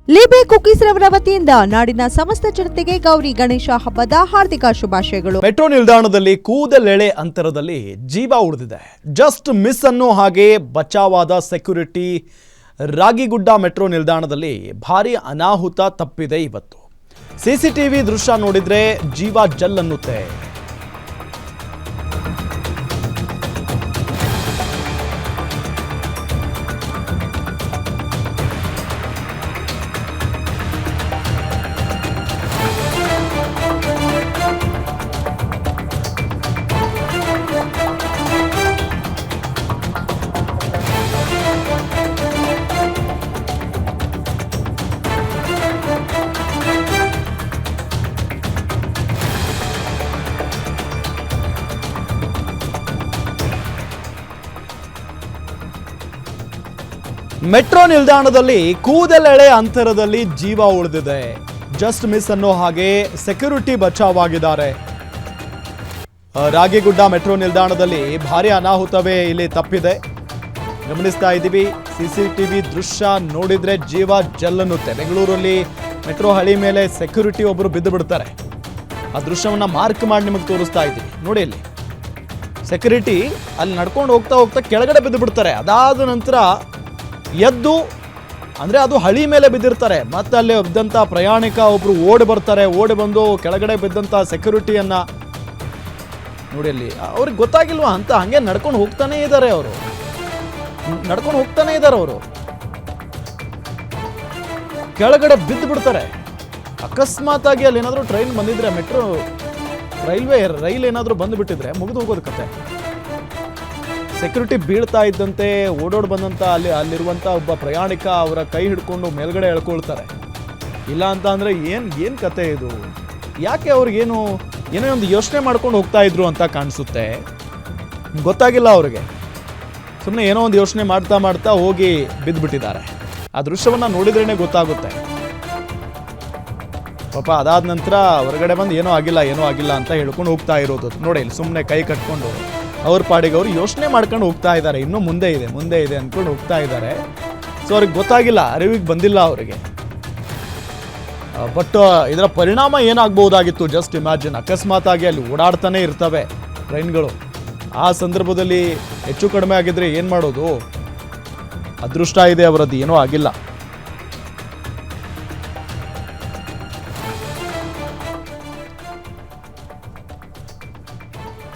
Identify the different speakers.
Speaker 1: ಲಿಬೆ cookies ರವರ ವತಿಯಿಂದ ನಾಡಿನ ಸಮಸ್ತ ಜನತೆಗೆ ಗೌರಿ ಗಣೇಶ ಹಬ್ಬದ ಹಾರ್ದಿಕ ಶುಭಾಶಯಗಳು.
Speaker 2: ಮೆಟ್ರೋ ನಿಲ್ದಾಣದಲ್ಲಿ ಕೂದಲೆಳೆ ಅಂತರದಲ್ಲಿ ಜೀವ ಉಳಿದಿದೆ. ಜಸ್ಟ್ ಮಿಸ್ ಅನ್ನೋ ಹಾಗೆ ಬಚಾವಾದ ಸೆಕ್ಯೂರಿಟಿ. ರಾಗಿಗುಡ್ಡ ಮೆಟ್ರೋ ನಿಲ್ದಾಣದಲ್ಲಿ ಭಾರಿ ಅನಾಹುತ ತಪ್ಪಿದೆ. ಇವತ್ತು ಸಿಸಿಟಿವಿ ದೃಶ್ಯ ನೋಡಿದ್ರೆ ಜೀವ ಜಲ್ ಅನ್ನುತ್ತೆ. ಮೆಟ್ರೋ ನಿಲ್ದಾಣದಲ್ಲಿ ಕೂದಲೆಳೆ ಅಂತರದಲ್ಲಿ ಜೀವ ಉಳಿದಿದೆ. ಜಸ್ಟ್ ಮಿಸ್ ಅನ್ನೋ ಹಾಗೆ ಸೆಕ್ಯೂರಿಟಿ ಬಚಾವಾಗಿದ್ದಾರೆ. ರಾಗಿಗುಡ್ಡ ಮೆಟ್ರೋ ನಿಲ್ದಾಣದಲ್ಲಿ ಭಾರಿ ಅನಾಹುತವೇ ಇಲ್ಲಿ ತಪ್ಪಿದೆ. ಗಮನಿಸ್ತಾ ಇದ್ದೀವಿ, ಸಿಸಿಟಿವಿ ದೃಶ್ಯ ನೋಡಿದ್ರೆ ಜೀವ ಜಲ್ಲನ್ನುತ್ತೆ. ಬೆಂಗಳೂರಲ್ಲಿ ಮೆಟ್ರೋ ಹಳಿ ಮೇಲೆ ಸೆಕ್ಯೂರಿಟಿ ಒಬ್ಬರು ಬಿದ್ದು ಬಿಡ್ತಾರೆ. ಆ ದೃಶ್ಯವನ್ನ ಮಾರ್ಕ್ ಮಾಡಿ ನಿಮಗೆ ತೋರಿಸ್ತಾ ಇದ್ದೀವಿ. ನೋಡಿ, ಇಲ್ಲಿ ಸೆಕ್ಯೂರಿಟಿ ಅಲ್ಲಿ ನಡ್ಕೊಂಡು ಹೋಗ್ತಾ ಹೋಗ್ತಾ ಕೆಳಗಡೆ ಬಿದ್ದು ಬಿಡ್ತಾರೆ. ಅದಾದ ನಂತರ ಎದ್ದು, ಅಂದರೆ ಅದು ಹಳಿ ಮೇಲೆ ಬಿದ್ದಿರ್ತಾರೆ. ಮತ್ತೆ ಅಲ್ಲಿ ಬಿದ್ದಂಥ ಪ್ರಯಾಣಿಕ ಒಬ್ರು ಓಡಿ ಬರ್ತಾರೆ. ಓಡಿ ಬಂದು ಕೆಳಗಡೆ ಬಿದ್ದಂಥ ಸೆಕ್ಯೂರಿಟಿಯನ್ನ ನೋಡಿ, ಅಲ್ಲಿ ಅವ್ರಿಗೆ ಗೊತ್ತಾಗಿಲ್ವಾ ಅಂತ ಹಂಗೆ ನಡ್ಕೊಂಡು ಹೋಗ್ತಾನೆ ಇದ್ದಾರೆ. ಅವರು ಕೆಳಗಡೆ ಬಿದ್ದು ಬಿಡ್ತಾರೆ. ಅಕಸ್ಮಾತ್ ಆಗಿ ಅಲ್ಲಿ ಏನಾದರೂ ಟ್ರೈನ್ ಬಂದಿದ್ರೆ, ಮೆಟ್ರೋ ರೈಲ್ ಏನಾದರೂ ಬಂದು ಬಿಟ್ಟಿದ್ರೆ ಮುಗಿದು ಹೋಗೋದು ಕತೆ. ಸೆಕ್ಯೂರಿಟಿ ಬೀಳ್ತಾ ಇದ್ದಂತೆ ಓಡೋಡ್ ಬಂದಂತ ಅಲ್ಲಿರುವಂತ ಒಬ್ಬ ಪ್ರಯಾಣಿಕ ಅವರ ಕೈ ಹಿಡ್ಕೊಂಡು ಮೇಲ್ಗಡೆ ಎಳ್ಕೊಳ್ತಾರೆ. ಇಲ್ಲ ಅಂತ ಅಂದ್ರೆ ಏನ್ ಕತೆ ಇದು? ಯಾಕೆ ಅವ್ರಿಗೇನೋ ಒಂದು ಯೋಚನೆ ಮಾಡ್ಕೊಂಡು ಹೋಗ್ತಾ ಇದ್ರು ಅಂತ ಕಾಣಿಸುತ್ತೆ. ಗೊತ್ತಾಗಿಲ್ಲ ಅವ್ರಿಗೆ. ಸುಮ್ಮನೆ ಏನೋ ಒಂದು ಯೋಚನೆ ಮಾಡ್ತಾ ಹೋಗಿ ಬಿದ್ದುಬಿಟ್ಟಿದ್ದಾರೆ. ಆ ದೃಶ್ಯವನ್ನ ನೋಡಿದ್ರೇನೆ ಗೊತ್ತಾಗುತ್ತೆ. ಪಾಪ ಅದಾದ ನಂತರ ಹೊರಗಡೆ ಬಂದು ಏನೋ ಆಗಿಲ್ಲ ಅಂತ ಹೇಳ್ಕೊಂಡು ಹೋಗ್ತಾ ಇರೋದು ನೋಡಿ. ಇಲ್ಲಿ ಸುಮ್ಮನೆ ಕೈ ಕಟ್ಕೊಂಡು ಅವ್ರ ಪಾಡಿಗೆ ಅವರು ಯೋಚನೆ ಮಾಡ್ಕೊಂಡು ಹೋಗ್ತಾ ಇದ್ದಾರೆ. ಇನ್ನೂ ಮುಂದೆ ಇದೆ ಅಂದ್ಕೊಂಡು ಹೋಗ್ತಾ ಇದ್ದಾರೆ. ಸೊ ಅವ್ರಿಗೆ ಗೊತ್ತಾಗಿಲ್ಲ, ಅರಿವಿಗೆ ಬಂದಿಲ್ಲ ಅವರಿಗೆ. ಬಟ್ ಇದರ ಪರಿಣಾಮ ಏನಾಗಬಹುದಾಗಿತ್ತು? Just imagine. ಅಕಸ್ಮಾತ್ ಆಗಿ ಅಲ್ಲಿ ಓಡಾಡ್ತಾನೆ ಇರ್ತವೆ ಟ್ರೈನ್ಗಳು. ಆ ಸಂದರ್ಭದಲ್ಲಿ ಹೆಚ್ಚು ಕಡಿಮೆ ಆಗಿದ್ರೆ ಏನು ಮಾಡೋದು? ಅದೃಷ್ಟ ಇದೆ ಅವರದ್ದು, ಏನೂ ಆಗಿಲ್ಲ.